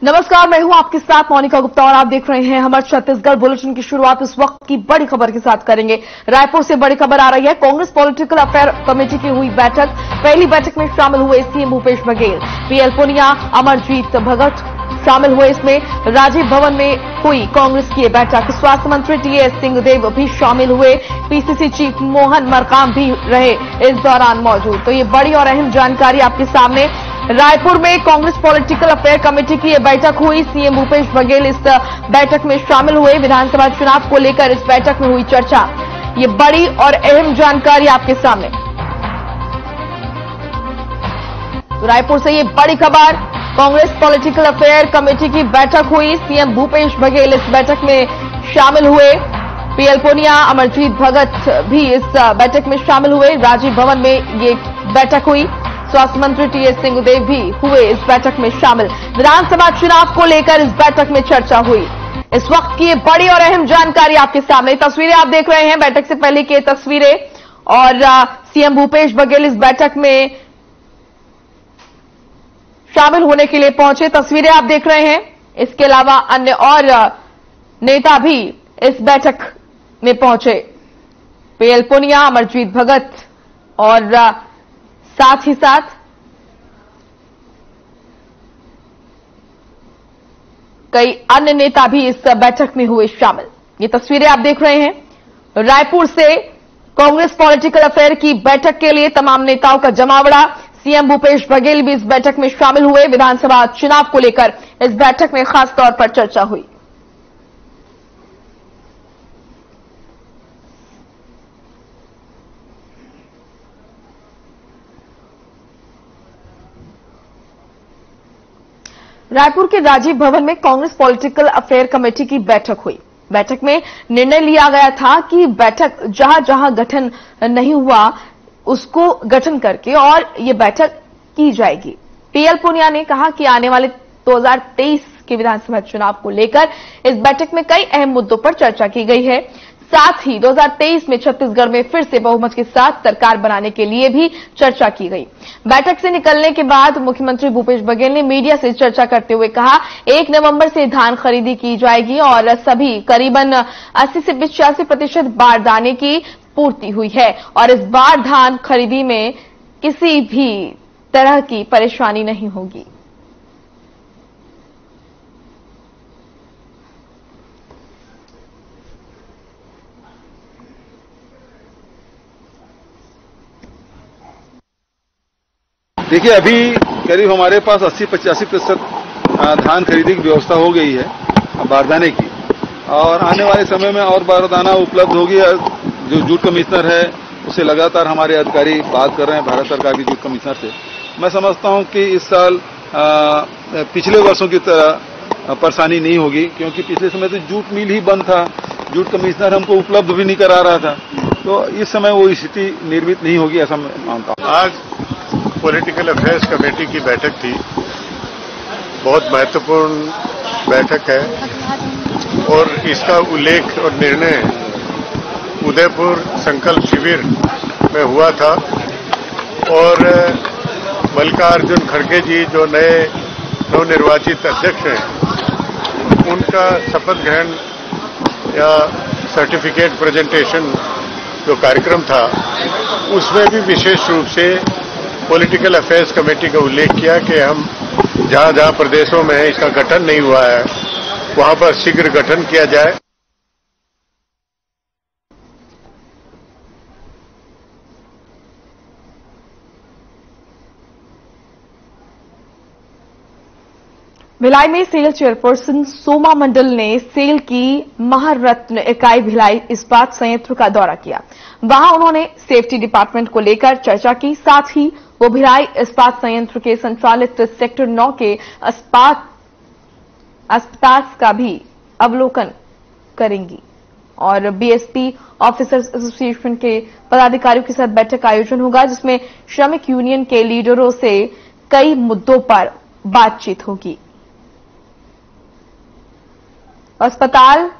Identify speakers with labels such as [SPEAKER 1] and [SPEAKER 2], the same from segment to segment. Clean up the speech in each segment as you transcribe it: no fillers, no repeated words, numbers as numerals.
[SPEAKER 1] नमस्कार, मैं हूं आपके साथ मोनिका गुप्ता और आप देख रहे हैं हमारे छत्तीसगढ़ बुलेटिन की शुरुआत इस वक्त की बड़ी खबर के साथ करेंगे। रायपुर से बड़ी खबर आ रही है। कांग्रेस पॉलिटिकल अफेयर कमेटी की हुई बैठक। पहली बैठक में शामिल हुए सीएम भूपेश बघेल, पीएल पुनिया, अमरजीत भगत शामिल हुए। इसमें राजीव भवन में हुई कांग्रेस की बैठक। स्वास्थ्य मंत्री टीएस सिंहदेव भी शामिल हुए। पीसीसी चीफ मोहन मरकाम भी रहे इस दौरान मौजूद। तो ये बड़ी और अहम जानकारी आपके सामने। रायपुर में कांग्रेस पॉलिटिकल अफेयर कमेटी की यह बैठक हुई। सीएम भूपेश बघेल इस बैठक में शामिल हुए। विधानसभा चुनाव को लेकर इस बैठक में हुई चर्चा। ये बड़ी और अहम जानकारी आपके सामने। तो रायपुर से ये बड़ी खबर, कांग्रेस पॉलिटिकल अफेयर कमेटी की बैठक हुई। सीएम भूपेश बघेल इस बैठक में शामिल हुए। पीएल पुनिया, अमरजीत भगत भी इस बैठक में शामिल हुए। राजीव भवन में ये बैठक हुई। स्वास्थ्य मंत्री टीएस सिंहदेव भी हुए इस बैठक में शामिल। विधानसभा चुनाव को लेकर इस बैठक में चर्चा हुई। इस वक्त की ये बड़ी और अहम जानकारी आपके सामने। तस्वीरें आप देख रहे हैं, बैठक से पहले की तस्वीरें, और सीएम भूपेश बघेल इस बैठक में शामिल होने के लिए पहुंचे। तस्वीरें आप देख रहे हैं। इसके अलावा अन्य और नेता भी इस बैठक में पहुंचे। पीएल पुनिया, अमरजीत भगत और साथ ही साथ कई अन्य नेता भी इस बैठक में हुए शामिल। ये तस्वीरें आप देख रहे हैं। रायपुर से कांग्रेस पॉलिटिकल अफेयर की बैठक के लिए तमाम नेताओं का जमावड़ा। सीएम भूपेश बघेल भी इस बैठक में शामिल हुए। विधानसभा चुनाव को लेकर इस बैठक में खास तौर पर चर्चा हुई। रायपुर के राजीव भवन में कांग्रेस पॉलिटिकल अफेयर कमेटी की बैठक हुई। बैठक में निर्णय लिया गया था कि बैठक जहां जहां गठन नहीं हुआ उसको गठन करके और ये बैठक की जाएगी। पीएल पुनिया ने कहा कि आने वाले 2023 के विधानसभा चुनाव को लेकर इस बैठक में कई अहम मुद्दों पर चर्चा की गई है। साथ ही 2023 में छत्तीसगढ़ में फिर से बहुमत के साथ सरकार बनाने के लिए भी चर्चा की गई। बैठक से निकलने के बाद मुख्यमंत्री भूपेश बघेल ने मीडिया से चर्चा करते हुए कहा, 1 नवंबर से धान खरीदी की जाएगी और सभी करीबन 80 से 85% बारदाने की पूर्ति हुई है और इस बार धान खरीदी में किसी भी तरह की परेशानी नहीं होगी।
[SPEAKER 2] देखिए, अभी करीब हमारे पास 80-85% धान खरीदी की व्यवस्था हो गई है बारदाने की, और आने वाले समय में और बारदाना उपलब्ध होगी। जो जूट कमिश्नर है उससे लगातार हमारे अधिकारी बात कर रहे हैं, भारत सरकार के जूट कमिश्नर से। मैं समझता हूं कि इस साल पिछले वर्षों की तरह परेशानी नहीं होगी, क्योंकि पिछले समय तो जूट मिल ही बंद था, जूट कमिश्नर हमको उपलब्ध भी नहीं करा रहा था। तो इस समय वो स्थिति निर्मित नहीं होगी, ऐसा मैं मानता हूं।
[SPEAKER 3] आज पॉलिटिकल अफेयर्स कमेटी की बैठक थी। बहुत महत्वपूर्ण बैठक है और इसका उल्लेख और निर्णय उदयपुर संकल्प शिविर में हुआ था और मल्लिकार्जुन खड़गे जी जो नए नवनिर्वाचित अध्यक्ष हैं, उनका शपथ ग्रहण या सर्टिफिकेट प्रेजेंटेशन जो कार्यक्रम था, उसमें भी विशेष रूप से पॉलिटिकल अफेयर्स कमेटी का उल्लेख किया कि हम जहां जहां प्रदेशों में इसका गठन नहीं हुआ है वहां पर शीघ्र गठन किया जाए।
[SPEAKER 1] भिलाई में सेल चेयरपर्सन सोमा मंडल ने सेल की महारत्न इकाई भिलाई इस्पात संयंत्र का दौरा किया। वहां उन्होंने सेफ्टी डिपार्टमेंट को लेकर चर्चा की। साथ ही वो भिलाई इस्पात संयंत्र के संचालित सेक्टर 9 के अस्पताल का भी अवलोकन करेंगी और बीएसपी ऑफिसर्स एसोसिएशन के पदाधिकारियों के साथ बैठक का आयोजन होगा, जिसमें श्रमिक यूनियन के लीडरों से कई मुद्दों पर बातचीत होगी। अस्पताल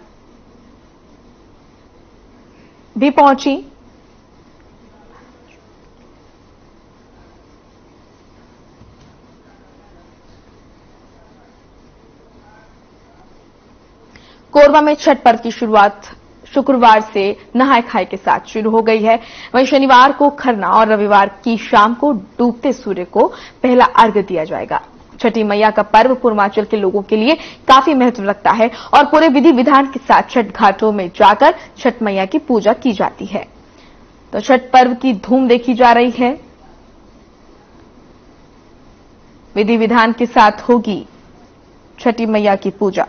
[SPEAKER 1] भी पहुंची। कोरबा में छठ पर्व की शुरुआत शुक्रवार से नहाय खाए के साथ शुरू हो गई है। वहीं शनिवार को खरना और रविवार की शाम को डूबते सूर्य को पहला अर्घ्य दिया जाएगा। छठी मैया का पर्व पूर्वांचल के लोगों के लिए काफी महत्व रखता है और पूरे विधि विधान के साथ छठ घाटों में जाकर छठ मैया की पूजा की जाती है। तो छठ पर्व की धूम देखी जा रही है। विधि विधान के साथ होगी छठी मैया की पूजा।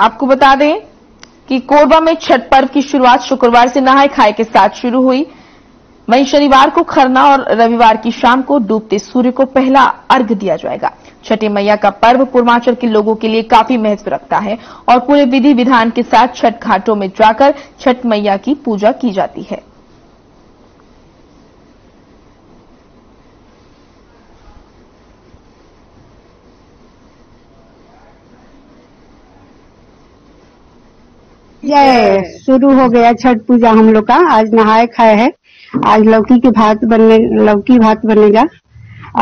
[SPEAKER 1] आपको बता दें कि कोरबा में छठ पर्व की शुरुआत शुक्रवार से नहाय खाए के साथ शुरू हुई। वहीं शनिवार को खरना और रविवार की शाम को डूबते सूर्य को पहला अर्घ्य दिया जाएगा। छठी मैया का पर्व पूर्वांचल के लोगों के लिए काफी महत्व रखता है और पूरे विधि विधान के साथ छठ घाटों में जाकर छठ मैया की पूजा की जाती है।
[SPEAKER 4] ये शुरू हो गया छठ पूजा हम लोग का। आज नहाए खाए है। आज लौकी भात बनेगा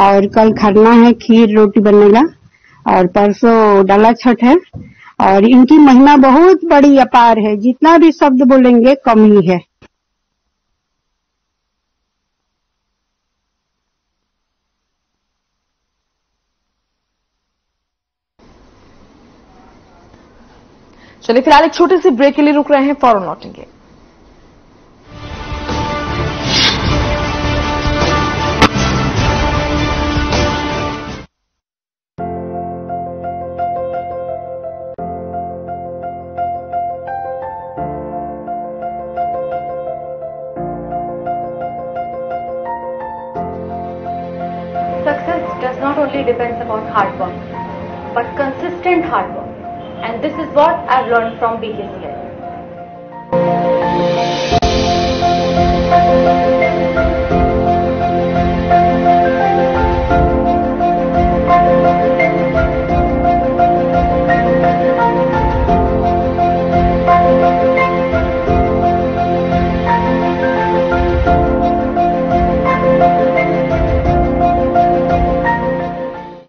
[SPEAKER 4] और कल खरना है, खीर रोटी बनेगा और परसों डाला छठ है। और इनकी महिमा बहुत बड़ी अपार है, जितना भी शब्द बोलेंगे कम ही है।
[SPEAKER 1] चलिए फिलहाल एक छोटे से ब्रेक के लिए रुक रहे हैं, फौरन लौटेंगे।
[SPEAKER 5] Success does not only depends upon hard work, but consistent hard work. And this is what I've learned from BKCI.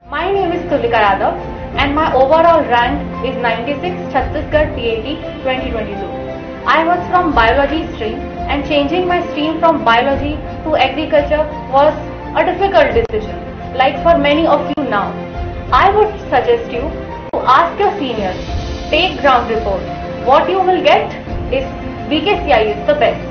[SPEAKER 5] My name is Tulika Yadav and my overall rank is 96 Chhattisgarh TAT 2022. I was from biology stream and changing my stream from biology to agriculture was a difficult decision, like for many of you now. I would suggest you to ask your seniors, take ground report. What you will get is BKCI is the best.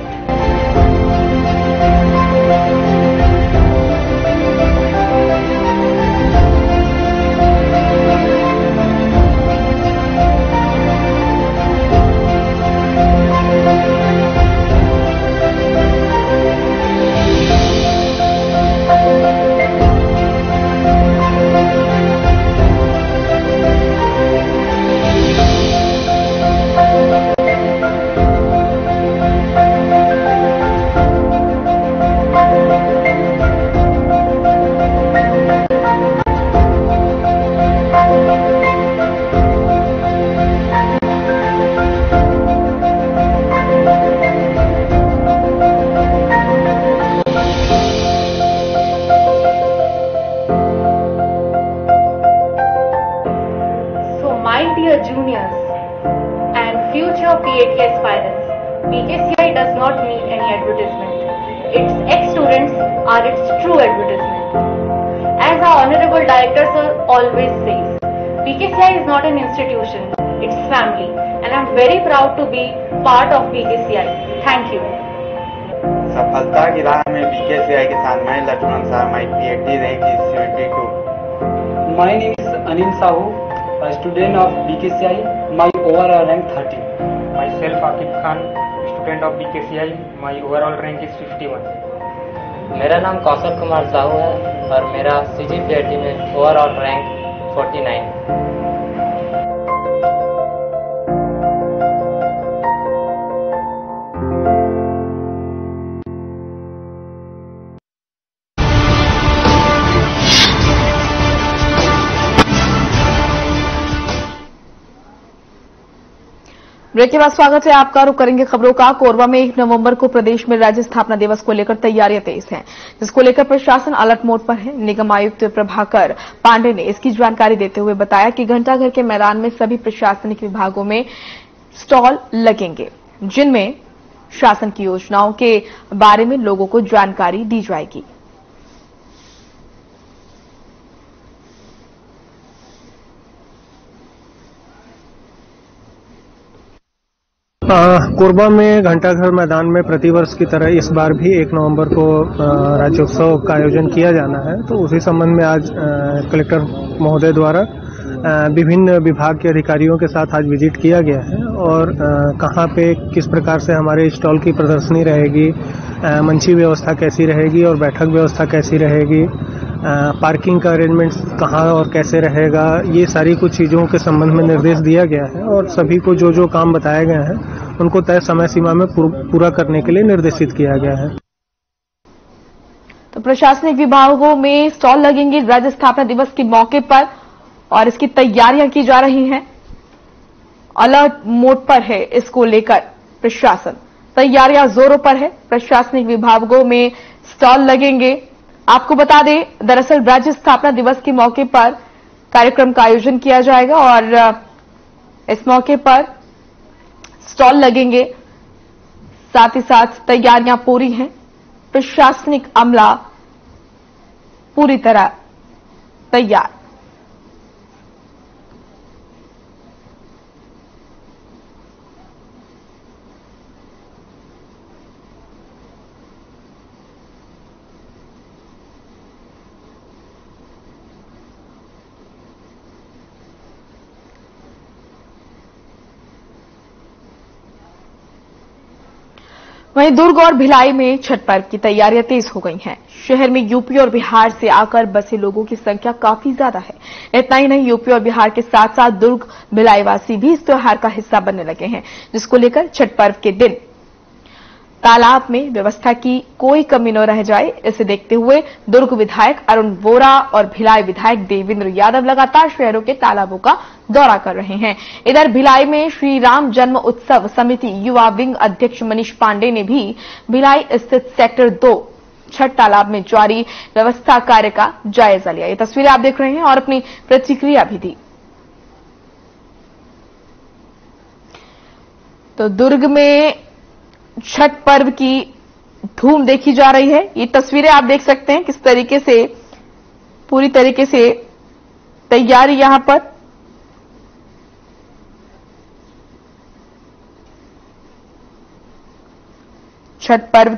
[SPEAKER 5] Juniors and future PAT aspirants, BKCI does not need any advertisement. Its ex-students are its true advertisement. As our Honorable Director Sir always says, BKCI is not an institution, it's family, and I'm very proud to be part of BKCI. Thank you.
[SPEAKER 6] सफलता की राह में BKCI के साथ मैं लक्ष्मण साहब, my PAT rank is 72.
[SPEAKER 7] My name is Anil Sahu, a student of BKCI. My overall rank 30.
[SPEAKER 8] Myself Akib Khan, student of BKCI. My overall rank is 51.
[SPEAKER 9] मेरा नाम कौशल कुमार साहू है और मेरा CGPAT में ओवरऑल रैंक 49।
[SPEAKER 1] ब्रेक के बाद स्वागत है आपका। रुक करेंगे खबरों का। कोरबा में 1 नवंबर को प्रदेश में राज्य स्थापना दिवस को लेकर तैयारियां तेज हैं, जिसको लेकर प्रशासन अलर्ट मोड पर है। निगम आयुक्त प्रभाकर पांडे ने इसकी जानकारी देते हुए बताया कि घंटाघर के मैदान में सभी प्रशासनिक विभागों में स्टॉल लगेंगे, जिनमें शासन की योजनाओं के बारे में लोगों को जानकारी दी जाएगी।
[SPEAKER 10] कोरबा में घंटाघर मैदान में प्रतिवर्ष की तरह इस बार भी 1 नवंबर को राज्योत्सव का आयोजन किया जाना है। तो उसी संबंध में आज कलेक्टर महोदय द्वारा विभिन्न विभाग के अधिकारियों के साथ आज विजिट किया गया है और कहाँ पे किस प्रकार से हमारे स्टॉल की प्रदर्शनी रहेगी, मंची व्यवस्था कैसी रहेगी और बैठक व्यवस्था कैसी रहेगी, पार्किंग का अरेंजमेंट कहाँ और कैसे रहेगा, ये सारी कुछ चीज़ों के संबंध में निर्देश दिया गया है और सभी को जो जो काम बताए गए हैं उनको तय समय सीमा में पूरा करने के लिए निर्देशित किया गया है।
[SPEAKER 1] तो प्रशासनिक विभागों में स्टॉल लगेंगे राज्य स्थापना दिवस के मौके पर और इसकी तैयारियां की जा रही हैं। अलर्ट मोड पर है, इसको लेकर प्रशासन तैयारियां जोरों पर है। प्रशासनिक विभागों में स्टॉल लगेंगे। आपको बता दें, दरअसल राज्य स्थापना दिवस के मौके पर कार्यक्रम का आयोजन किया जाएगा और इस मौके पर स्टॉल लगेंगे। साथ ही साथ तैयारियां पूरी हैं। प्रशासनिक अमला पूरी तरह तैयार। वहीं दुर्ग और भिलाई में छठ पर्व की तैयारियां तेज हो गई हैं। शहर में यूपी और बिहार से आकर बसे लोगों की संख्या काफी ज्यादा है। इतना ही नहीं, यूपी और बिहार के साथ साथ दुर्ग भिलाई वासी भी इस त्योहार का हिस्सा बनने लगे हैं, जिसको लेकर छठ पर्व के दिन तालाब में व्यवस्था की कोई कमी न रह जाए, इसे देखते हुए दुर्ग विधायक अरुण वोरा और भिलाई विधायक देवेंद्र यादव लगातार शहरों के तालाबों का दौरा कर रहे हैं। इधर भिलाई में श्री राम जन्म उत्सव समिति युवा विंग अध्यक्ष मनीष पांडे ने भी भिलाई स्थित सेक्टर 2 छठ तालाब में जारी व्यवस्था कार्य का जायजा लिया। ये तस्वीरें आप देख रहे हैं और अपनी प्रतिक्रिया भी दी। तो दुर्ग में छठ पर्व की धूम देखी जा रही है। ये तस्वीरें आप देख सकते हैं किस तरीके से पूरी तरीके से तैयारी यहां पर। छठ पर्व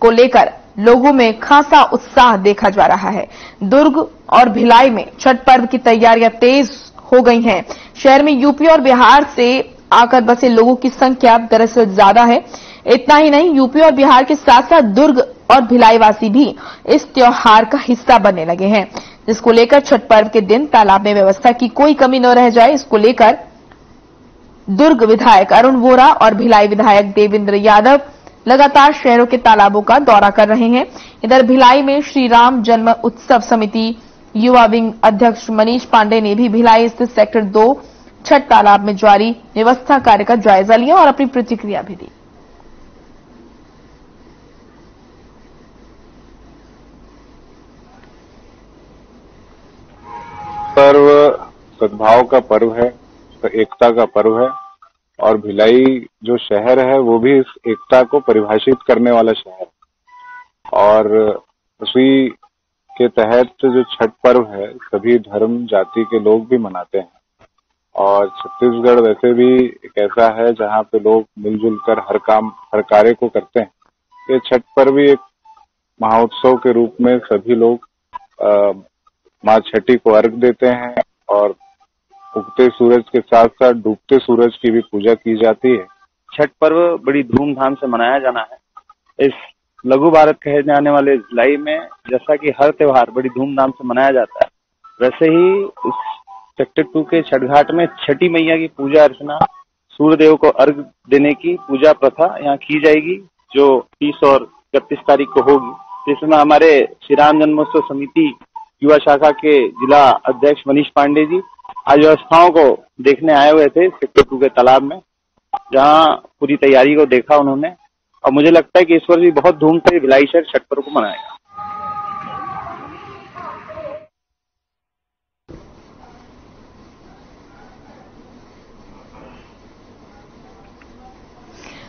[SPEAKER 1] को लेकर लोगों में खासा उत्साह देखा जा रहा है। दुर्ग और भिलाई में छठ पर्व की तैयारियां तेज हो गई हैं। शहर में यूपी और बिहार से आकर बसे लोगों की संख्या दरअसल ज्यादा है। इतना ही नहीं, यूपी और बिहार के साथ साथ दुर्ग और भिलाई वासी भी इस त्योहार का हिस्सा बनने लगे हैं, जिसको लेकर छठ पर्व के दिन तालाब में व्यवस्था की कोई कमी न रह जाए, इसको लेकर दुर्ग विधायक अरुण वोरा और भिलाई विधायक देवेंद्र यादव लगातार शहरों के तालाबों का दौरा कर रहे हैं। इधर भिलाई में श्री राम जन्म उत्सव समिति युवा विंग अध्यक्ष मनीष पांडे ने भी भिलाई स्थित सेक्टर 2 छठ तालाब में जारी व्यवस्था कार्य का जायजा लिया और अपनी प्रतिक्रिया भी दी।
[SPEAKER 11] पर्व सद्भाव का पर्व है, एकता का पर्व है और भिलाई जो शहर है वो भी इस एकता को परिभाषित करने वाला शहर है। और उसी के तहत जो छठ पर्व है सभी धर्म जाति के लोग भी मनाते हैं और छत्तीसगढ़ वैसे भी एक ऐसा है जहाँ पे लोग मिलजुल कर हर कार्य को करते हैं। ये छठ पर्व भी एक महोत्सव के रूप में सभी लोग माँ छठी को अर्घ देते हैं और उगते सूरज के साथ साथ डूबते सूरज की भी पूजा की जाती है।
[SPEAKER 12] छठ पर्व बड़ी धूमधाम से मनाया जाना है। इस लघु भारत कहे जाने वाले भिलाई में जैसा कि हर त्योहार बड़ी धूमधाम से मनाया जाता है, वैसे ही इस सेक्टर 2 के छठ घाट में छठी मैया की पूजा अर्चना, सूर्यदेव को अर्घ देने की पूजा प्रथा यहाँ की जाएगी, जो 30 और 31 तारीख को होगी। इसमें हमारे श्री राम जन्मोत्सव समिति युवा शाखा के जिला अध्यक्ष मनीष पांडे जी आज व्यवस्थाओं को देखने आए हुए थे सेक्टर 2 के तालाब में, जहां पूरी तैयारी को देखा उन्होंने। और मुझे लगता है कि इस वर्ष भी बहुत धूम से भिलाई शहर छठ पर्व को मनाएगा।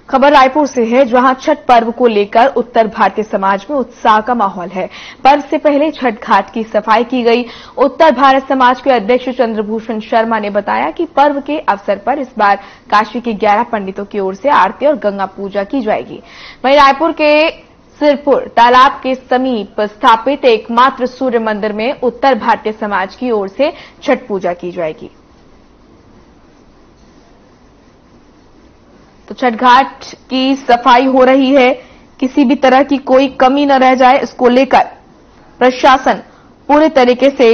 [SPEAKER 1] खबर रायपुर से है, जहां छठ पर्व को लेकर उत्तर भारतीय समाज में उत्साह का माहौल है। पर्व से पहले छठ घाट की सफाई की गई। उत्तर भारत समाज के अध्यक्ष चंद्रभूषण शर्मा ने बताया कि पर्व के अवसर पर इस बार काशी के 11 पंडितों की ओर से आरती और गंगा पूजा की जाएगी। वहीं रायपुर के सिरपुर तालाब के समीप स्थापित एकमात्र सूर्य मंदिर में उत्तर भारतीय समाज की ओर से छठ पूजा की जाएगी। तो छठ घाट की सफाई हो रही है, किसी भी तरह की कोई कमी न रह जाए, इसको लेकर प्रशासन पूरे तरीके से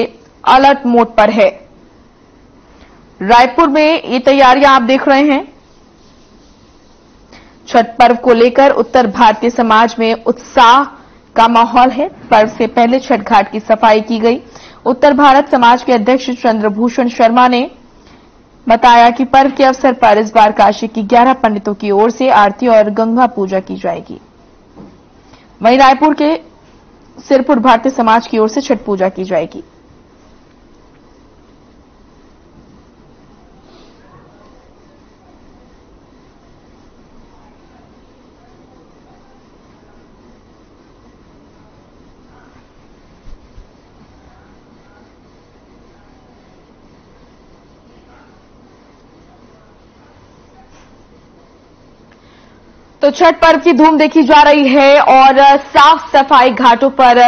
[SPEAKER 1] अलर्ट मोड पर है। रायपुर में ये तैयारियां आप देख रहे हैं। छठ पर्व को लेकर उत्तर भारतीय समाज में उत्साह का माहौल है। पर्व से पहले छठ घाट की सफाई की गई। उत्तर भारत समाज के अध्यक्ष चंद्रभूषण शर्मा ने बताया कि पर्व के अवसर पर इस बार काशी की 11 पंडितों की ओर से आरती और गंगा पूजा की जाएगी। वहीं रायपुर के सिरपुर भारतीय समाज की ओर से छठ पूजा की जाएगी। तो छठ पर्व की धूम देखी जा रही है और साफ सफाई घाटों पर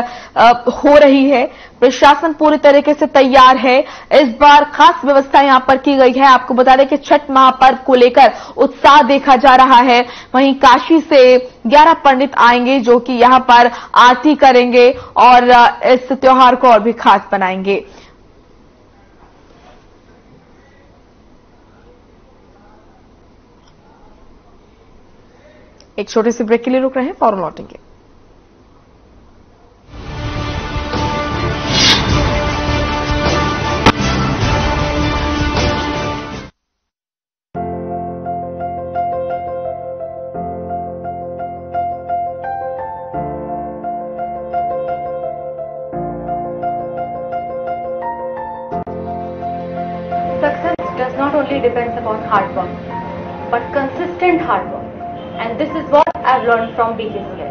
[SPEAKER 1] हो रही है। प्रशासन पूरी तरीके से तैयार है। इस बार खास व्यवस्था यहां पर की गई है। आपको बता दें कि छठ महापर्व को लेकर उत्साह देखा जा रहा है। वहीं काशी से 11 पंडित आएंगे जो कि यहां पर आरती करेंगे और इस त्योहार को और भी खास बनाएंगे। एक छोटे से ब्रेक के लिए रुक रहे हैं, फौरन लौटेंगे।
[SPEAKER 5] Success does not only depends upon hard work, but consistent hard work. And this is what I've learned from BKCI.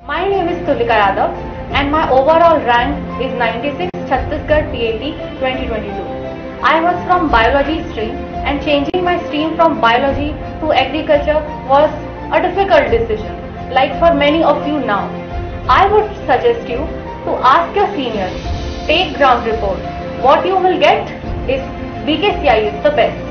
[SPEAKER 5] My name is Tulika Yadav and my overall rank is 96 Chhattisgarh TAT 2022. I was from biology stream and changing my stream from biology to agriculture was a difficult decision, like for many of you now. I would suggest you to ask your seniors, take ground report. What you will get is BKCI is the best.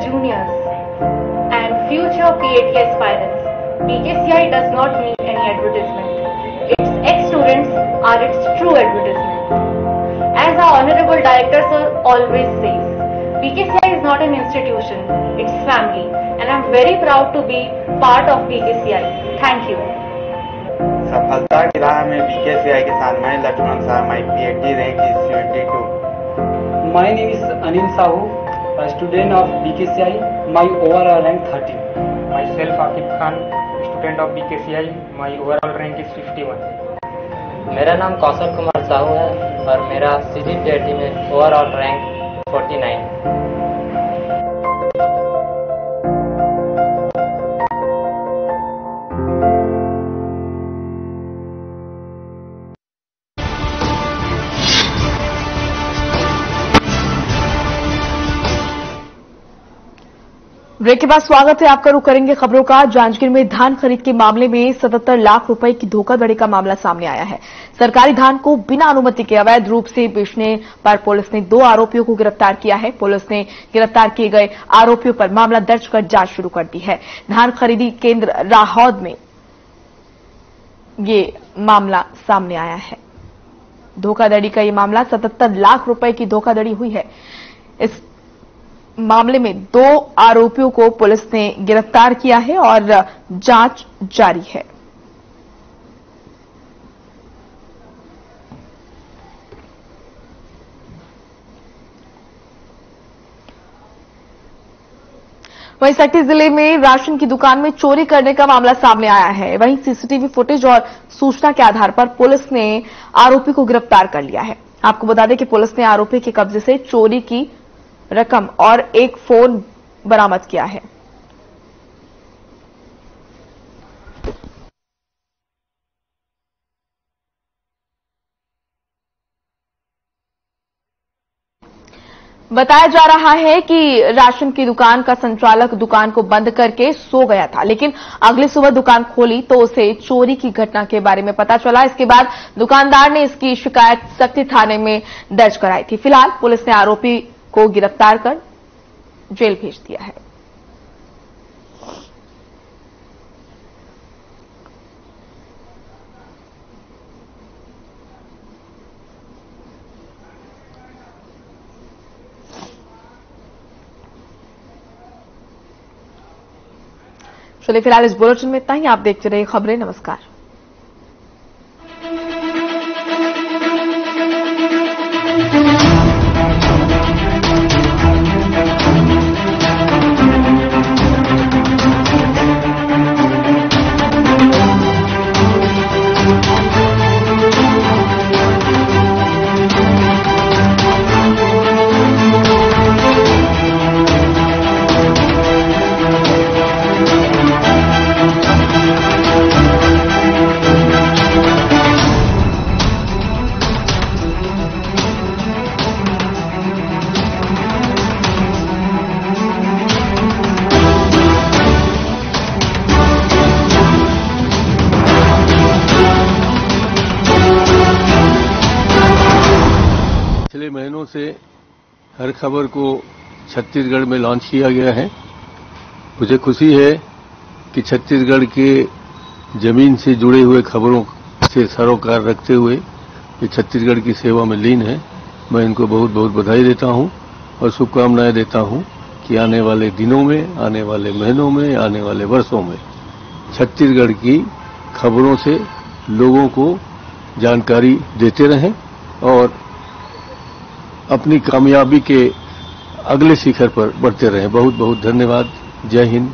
[SPEAKER 5] Juniors and future PAT aspirants, BKCI does not need any advertisement. Its ex-students are its true advertisement. As our Honorable Director Sir always says, BKCI is not an institution, it's family, and I'm very proud to be part of BKCI. Thank you.
[SPEAKER 6] सफलता की राह में बीकेसीआई के साथ मैं लक्ष्मण शाह, माई PhD rank is 72.
[SPEAKER 7] My name is Anil Sahu, a student of BKCI. My overall rank 13.
[SPEAKER 8] Myself Akib Khan, student of BKCI. My overall rank is 51.
[SPEAKER 9] मेरा नाम कौशल कुमार साहू है और मेरा CGPAT में ओवरऑल रैंक 49.
[SPEAKER 1] ब्रेक के बाद स्वागत है आपका। रुख करेंगे खबरों का। जांजगीर में धान खरीद के मामले में 77 लाख रुपए की धोखाधड़ी का मामला सामने आया है। सरकारी धान को बिना अनुमति के अवैध रूप से बेचने पर पुलिस ने 2 आरोपियों को गिरफ्तार किया है। पुलिस ने गिरफ्तार किए गए आरोपियों पर मामला दर्ज कर जांच शुरू कर दी है। धान खरीदी केंद्र राहौद में ये मामला सामने आया है। धोखाधड़ी का ये मामला 77 लाख रुपए की धोखाधड़ी हुई है। इस मामले में 2 आरोपियों को पुलिस ने गिरफ्तार किया है और जांच जारी है। वहीं सटी जिले में राशन की दुकान में चोरी करने का मामला सामने आया है। वहीं सीसीटीवी फुटेज और सूचना के आधार पर पुलिस ने आरोपी को गिरफ्तार कर लिया है। आपको बता दें कि पुलिस ने आरोपी के कब्जे से चोरी की रकम और एक फोन बरामद किया है। बताया जा रहा है कि राशन की दुकान का संचालक दुकान को बंद करके सो गया था, लेकिन अगली सुबह दुकान खोली तो उसे चोरी की घटना के बारे में पता चला। इसके बाद दुकानदार ने इसकी शिकायत सक्ती थाने में दर्ज कराई थी। फिलहाल पुलिस ने आरोपी को गिरफ्तार कर जेल भेज दिया है। चलिए फिलहाल इस बुलेटिन में इतना ही। आप देखते रहिए खबरें। नमस्कार।
[SPEAKER 13] महीनों से हर खबर को छत्तीसगढ़ में लॉन्च किया गया है। मुझे खुशी है कि छत्तीसगढ़ के जमीन से जुड़े हुए खबरों से सरोकार रखते हुए ये छत्तीसगढ़ की सेवा में लीन है। मैं इनको बहुत बहुत बधाई देता हूं और शुभकामनाएं देता हूं कि आने वाले दिनों में, आने वाले महीनों में, आने वाले वर्षों में छत्तीसगढ़ की खबरों से लोगों को जानकारी देते रहें और अपनी कामयाबी के अगले शिखर पर बढ़ते रहें। बहुत बहुत धन्यवाद। जय हिंद,